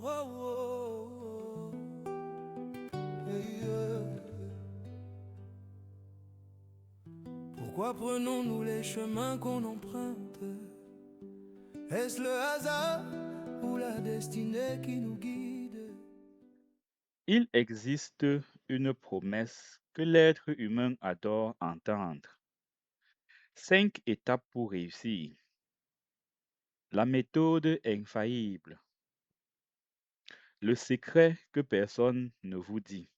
Oh, oh, oh, yeah. Pourquoi prenons-nous les chemins qu'on emprunte? Est-ce le hasard ou la destinée qui nous guide? Il existe une promesse que l'être humain adore entendre. 5 étapes pour réussir. La méthode infaillible. Le secret que personne ne vous dit.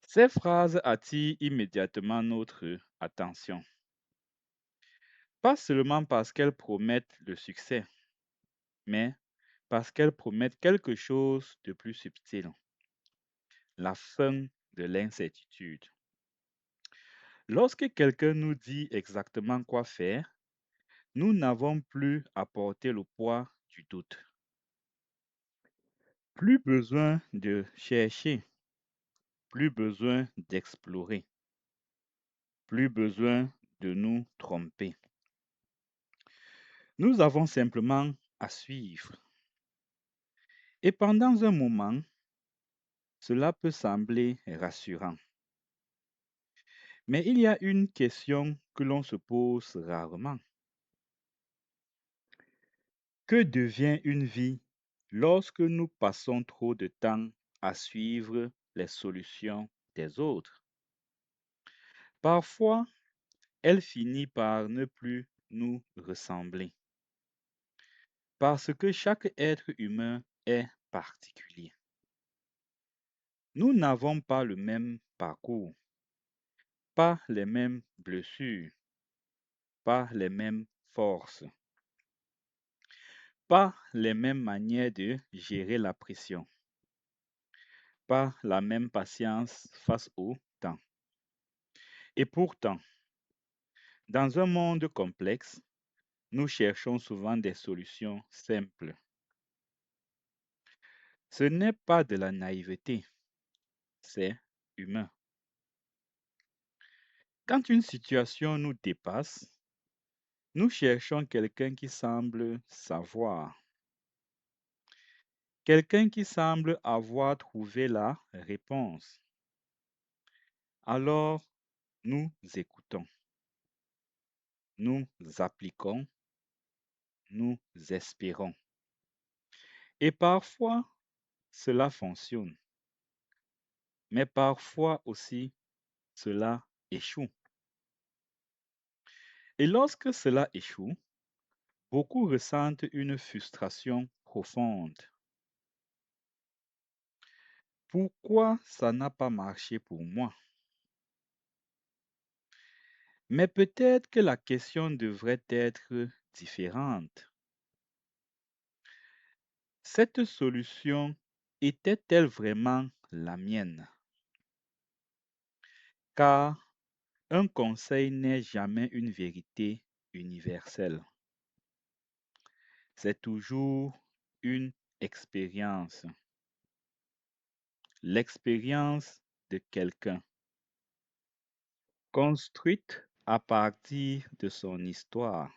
Ces phrases attirent immédiatement notre attention. Pas seulement parce qu'elles promettent le succès, mais parce qu'elles promettent quelque chose de plus subtil, la fin de l'incertitude. Lorsque quelqu'un nous dit exactement quoi faire, nous n'avons plus à porter le poids du doute. Plus besoin de chercher, plus besoin d'explorer, plus besoin de nous tromper. Nous avons simplement à suivre. Et pendant un moment, cela peut sembler rassurant. Mais il y a une question que l'on se pose rarement. Que devient une vie lorsque nous passons trop de temps à suivre les solutions des autres? Parfois, elle finit par ne plus nous ressembler, parce que chaque être humain est particulier. Nous n'avons pas le même parcours, pas les mêmes blessures, pas les mêmes forces, pas les mêmes manières de gérer la pression, pas la même patience face au temps. Et pourtant, dans un monde complexe, nous cherchons souvent des solutions simples. Ce n'est pas de la naïveté, c'est humain. Quand une situation nous dépasse, nous cherchons quelqu'un qui semble savoir, quelqu'un qui semble avoir trouvé la réponse. Alors, nous écoutons, nous appliquons, nous espérons. Et parfois, cela fonctionne, mais parfois aussi, cela échoue. Et lorsque cela échoue, beaucoup ressentent une frustration profonde. Pourquoi ça n'a pas marché pour moi? Mais peut-être que la question devrait être différente. Cette solution était-elle vraiment la mienne? Car un conseil n'est jamais une vérité universelle. C'est toujours une expérience. L'expérience de quelqu'un, construite à partir de son histoire,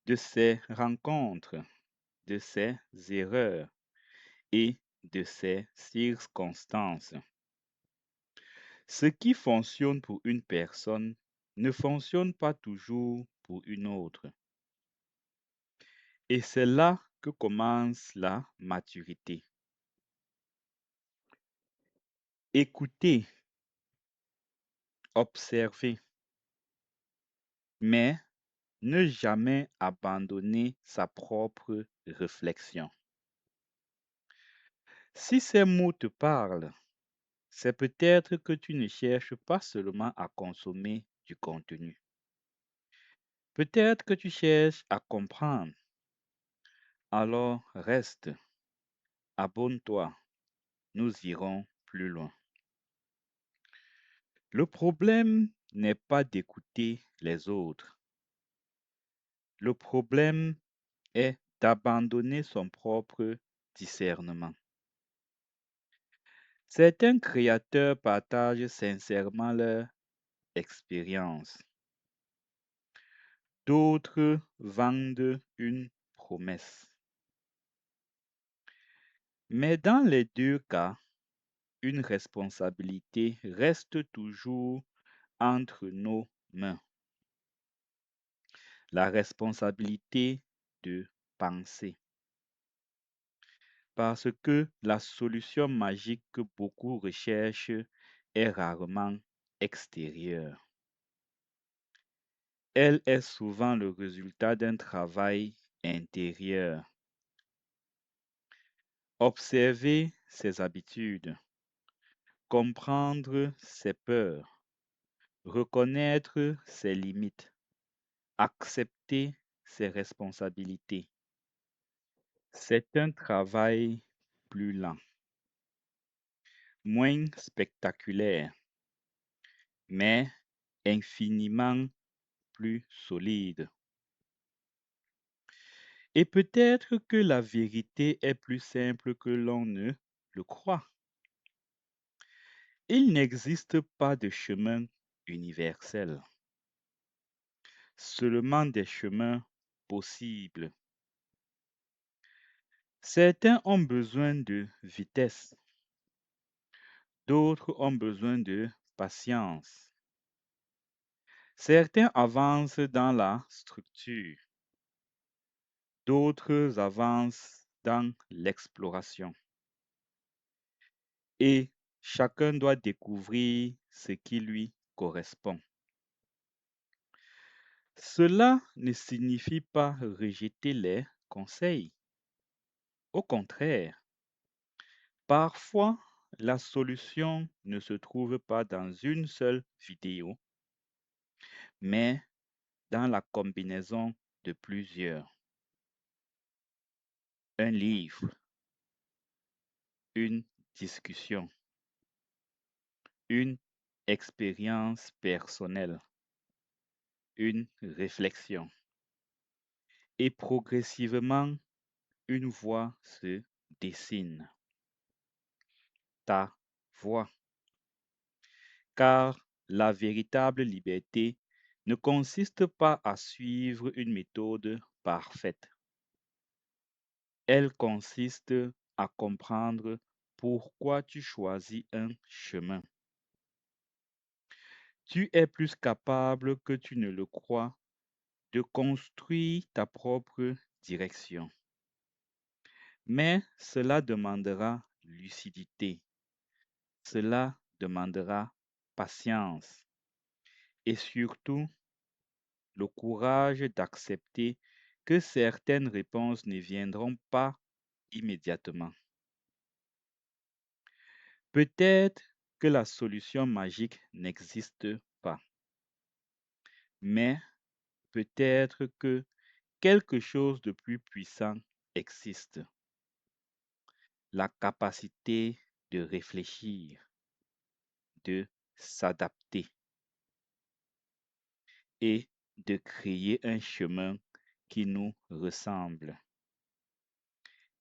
de ses rencontres, de ses erreurs et de ses circonstances. Ce qui fonctionne pour une personne ne fonctionne pas toujours pour une autre. Et c'est là que commence la maturité. Écouter, observer, mais ne jamais abandonner sa propre réflexion. Si ces mots te parlent, c'est peut-être que tu ne cherches pas seulement à consommer du contenu. Peut-être que tu cherches à comprendre. Alors reste, abonne-toi, nous irons plus loin. Le problème n'est pas d'écouter les autres. Le problème est d'abandonner son propre discernement. Certains créateurs partagent sincèrement leur expérience. D'autres vendent une promesse. Mais dans les deux cas, une responsabilité reste toujours entre nos mains. La responsabilité de penser. Parce que la solution magique que beaucoup recherchent est rarement extérieure. Elle est souvent le résultat d'un travail intérieur. Observer ses habitudes, comprendre ses peurs, reconnaître ses limites, accepter ses responsabilités. C'est un travail plus lent, moins spectaculaire, mais infiniment plus solide. Et peut-être que la vérité est plus simple que l'on ne le croit. Il n'existe pas de chemin universel, seulement des chemins possibles. Certains ont besoin de vitesse, d'autres ont besoin de patience. Certains avancent dans la structure, d'autres avancent dans l'exploration. Et chacun doit découvrir ce qui lui correspond. Cela ne signifie pas rejeter les conseils. Au contraire, parfois, la solution ne se trouve pas dans une seule vidéo, mais dans la combinaison de plusieurs. Un livre, une discussion, une expérience personnelle, une réflexion. Et progressivement, une voie se dessine. Ta voie. Car la véritable liberté ne consiste pas à suivre une méthode parfaite. Elle consiste à comprendre pourquoi tu choisis un chemin. Tu es plus capable que tu ne le crois de construire ta propre direction. Mais cela demandera lucidité, cela demandera patience et surtout le courage d'accepter que certaines réponses ne viendront pas immédiatement. Peut-être que la solution magique n'existe pas, mais peut-être que quelque chose de plus puissant existe. La capacité de réfléchir, de s'adapter et de créer un chemin qui nous ressemble.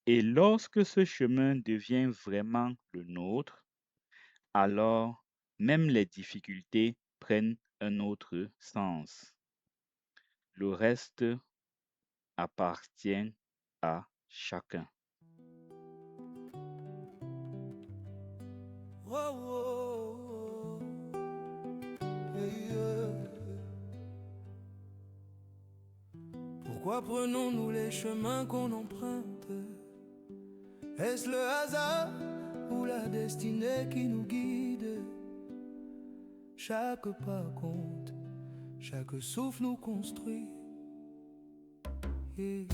Et lorsque ce chemin devient vraiment le nôtre, alors même les difficultés prennent un autre sens. Le reste appartient à chacun. Oh, oh, oh, hey, Pourquoi prenons-nous les chemins qu'on emprunte? Est-ce le hasard ou la destinée qui nous guide? Chaque pas compte, chaque souffle nous construit. Yeah.